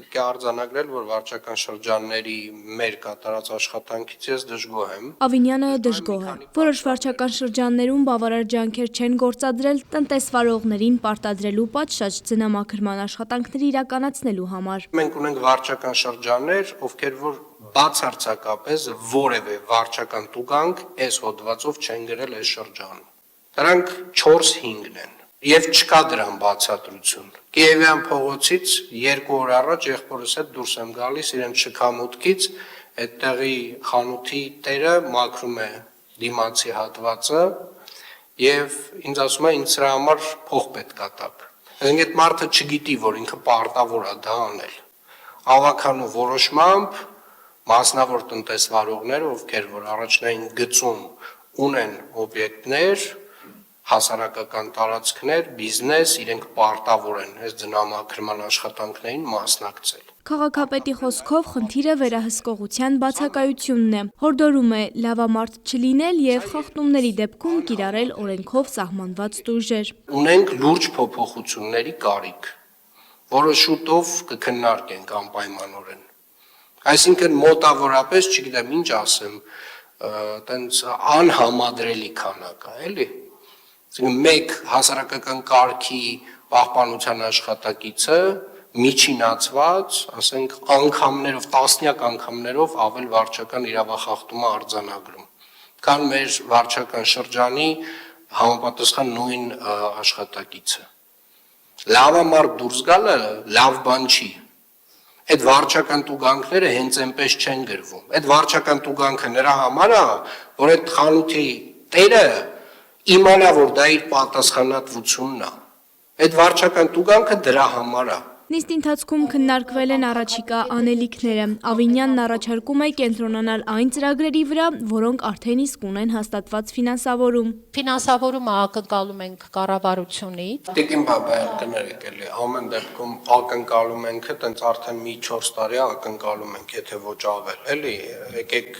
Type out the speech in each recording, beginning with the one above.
Պետք է արձանագրել, որ վարչական շրջանների մեր կատարած աշխատանքից ես դժգոհ եմ։ Ավինյանը դժգոհ է։ Որոշ վարչական շրջաններում բավարար ջանքեր չեն գործադրել տնտեսվարողներին պարտադրելու պատշաճ ձնամաքրման աշխատանքների իրականացնելու համար։ Մենք ունենք վարչական շրջաններ, ովքեր որ բացարձակապես որևէ վարչական տուգանք այս հոդվածով չեն գրել այս շրջանում։ Դրանք 4-5-ն են եւ չկա դրան բացատրություն։ Կիևյան փողոցից 2 օր առաջ եղբորս հետ դուրս եմ գալիս իրեն շքամուտքից, այդտեղի խանութի տերը մաքրում է դիմացի հատվածը եւ ինձ ասում է ինձ սրա համար փող պետք է տաք։ Այդ մարդը չգիտի, որ ինքը պարտավոր է դա անել։ Ավականու որոշմամբ մասնավոր տնտեսվարողներ, ովքեր որ առաջնային գծում ունեն օբյեկտներ, հասարակական տարածքներ, բիզնես, իրենք պարտավոր են այս ձնամաքրման աշխատանքներին մասնակցել։ Քաղաքապետի խոսքով խնդիրը վերահսկողության բացակայությունն է։ Հորդորում է լավամարդ չլինել եւ խախտումների դեպքում կիրառել օրենքով սահմանված տույժեր։ Ունենք լուրջ փոփոխությունների կարիք, որը շուտով կքննարկենք անպայմանորեն։ Այսինքն մոտավորապես, չգիտեմ ինչ ասեմ, տենց անհամադրելի քանակ է, էլի։ Մեկ հասարակական կարգի պահպանության աշխատակիցը միջինացված, ասենք անգամներով, տասնյակ անգամներով ավել վարչական իրավախախտում է արձանագրում, քան մեր վարչական շրջանի համապատասխան նույն աշխատակիցը։ Լավամարդ դուրս գալը լավ բան չի։ Այդ վարչական տուգանքները հենց այնպես չեն գրվում։ Այդ վարչական տուգանքը նրա համար է, որ այդ խանութի տերը իմանա, որ դա իր պատասխանատվությունն է։ Այդ վարչական տուգանքը դրա համար է։ Նիստի ընթացքում քննարկվել են առաջիկա անելիքները։ Ավինյանն առաջարկում է կենտրոնանալ այն ծրագրերի վրա, որոնք արդեն իսկ ունեն հաստատված ֆինանսավորում։ Ֆինանսավորումը ակնկալում ենք կառավարությունից։ Տիկին Բաբայան կներեք էլի, ամեն դեպքում ակնկալում ենք, տենց արդեն մի 4 տարի ակնկալում ենք, եթե ոչ ավել, էլի, եկեք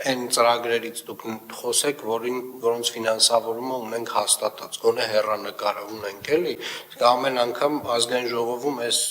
այն ծրագրերից դուք խոսեք, որոնց ֆինանսավորումը ունենք հաստատած, գոնե հեռանկարը ունենք, էլի, ամեն անգամ ազգային ժողովում այս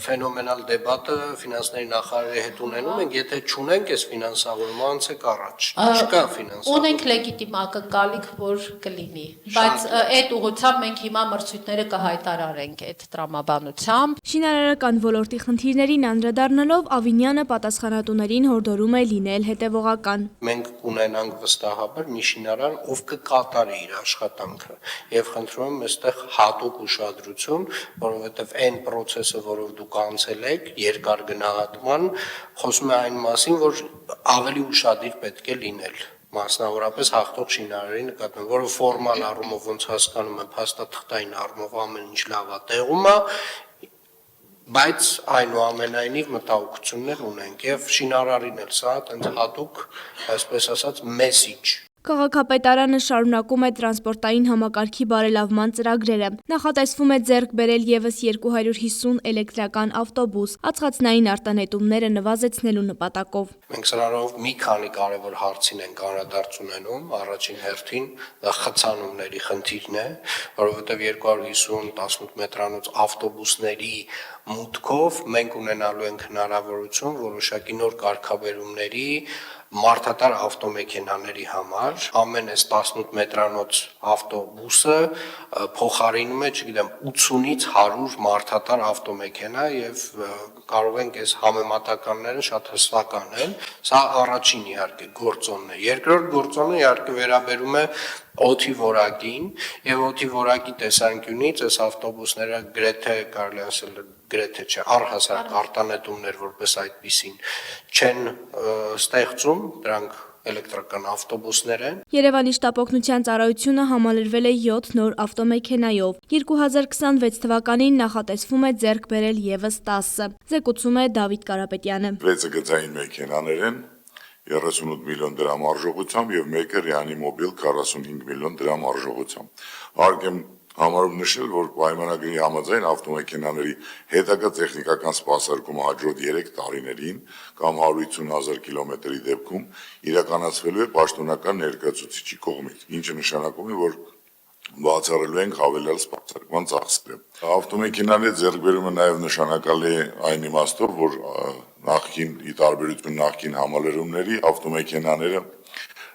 ֆենոմենալ դեբատը ֆինանսների նախարարի հետ ունենում ենք, եթե չունենք այս ֆինանսավորումը, անցեք առաջ, չկա ֆինանսավորում։ Ունենք լեգիտիմ ակնկալիք, որ կլինի, բայց այդ ուղղությամբ մենք հիմա մրցույթները կհայտարարենք այդ տրամաբանությամբ։ Շինարարական ոլորտի խնդիրներին անդրադառնալով Ավինյանը պատասխանատուներին հորդորում է լինել հետևողական։ Մենք կունենանք վստահաբար մի շինարար, ով կկատարի իր աշխատանքը, եւ խնդրում եմ այստեղ հատուկ ուշադրություն, որովհետեւ այն process-ը, որով դուք անցել եք, երկար գնահատման, խոսում է այն մասին, որ ավելի ուշադիր պետք է լինել, մասնավորապես հաղթող շինարարի նկատմամբ, որը ֆորմալ առումով ոնց հասկանում եմ, փաստաթղթային առումով ամեն ինչ լավ է տեղում է, բայց այնուամենայնիվ մտահոգություններ ունենք եւ շինարարին էլ սա այդպես հատուկ, այսպես ասած, մեսիջ։ Քաղաքապետարանը շարունակում է տրանսպորտային համակարգի բարելավման ծրագրերը։ Նախատեսվում է ձեռք բերել ևս 250 էլեկտրական ավտոբուս, ածխածնային արտանետումները նվազեցնելու նպատակով։ Մենք սրանով մի քանի կարևոր հարցին ենք անդրադարձ ունենում, առաջին հերթին դա խցանումների խնդիրն է, որովհետև 250 18 մետրանոց ավտոբուսների մուտքով մենք ունենալու ենք հնարավորություն որոշակի նոր կարգավերումների մարդատար ավտոմեքենաների համար, ամեն այս 18 մետրանոց ավտոբուսը փոխարինում է, չգիտեմ, 80-ից 100 մարդատար ավտոմեքենա եւ կարող ենք այս համեմատականները շատ հստական են, սա առաջին իհարկե գործոնն է, երկրորդ գործոնը իհարկե վերաբերում է օդի որակին եւ օդի որակի տեսանկյունից այս ավտոբուսները գրեթե կարելի ասել գրեթե չէ առհասարակ արտանետումներ որպես այդպիսին չեն ստեղծում, դրանք էլեկտրական ավտոբուսներ են։ Երևանի շտապօգնության ծառայությունը համալրվել է 7 նոր ավտոմեքենայով։ 2026 թվականին նախատեսվում է ձեռք բերել ևս 10-ը, զեկուցում է Դավիթ Կարապետյանը։ 6 գծային մեքենաներ են 38 միլիոն դրամ արժողությամբ եւ մեկը ռեանիմոբիլ 45 միլիոն դրամ արժողությամբ։ Հարկ եմ համարում նշել, որ պայմանագրի համաձայն ավտոմեքենաների հետագա տեխնիկական սպասարկումը հաջորդ 3 տարիներին կամ 150,000 կիլոմետրի դեպքում իրականացվելու է պաշտոնական ներկայացուցիչի կողմից, ինչը նշանակում է, որ բացառելու ենք հավելյալ սպասարկման ծախսերը։ Ավտոմեքենաների ձեռքբերումը նաև նշանակալի է այն իմաստով, որ ի տարբերություն նախկին համալրումների ավտոմեքենաները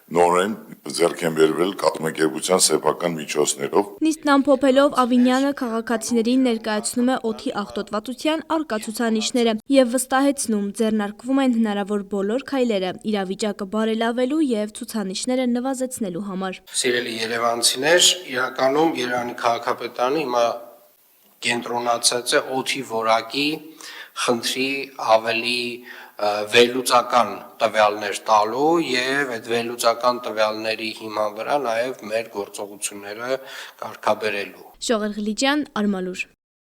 նորեն ձեռք են բերվել կազմակերպության սեփական միջոցներով։ Նիստն ամփոփելով Ավինյանը քաղաքացիներին ներկայացնում է օդի աղտոտվածության առկա ցուցանիշները եւ վստահեցնում, ձեռնարկվում են հնարավոր բոլոր քայլերը իրավիճակը բարելավելու եւ ցուցանիշները նվազեցնելու համար։ Սիրելի երևանցիներ, իրականում Երևանի քաղաքապետարանը հիմա կենտրոնացած է օդի որակի խնդրի ավելի վերլուծական տվյալներ տալու եւ այդ վերլուծական տվյալների հիման վրա նաեւ մեր գործողությունները կարգաբերելու։ Շողեր Ղլիջյան, Արմալուր։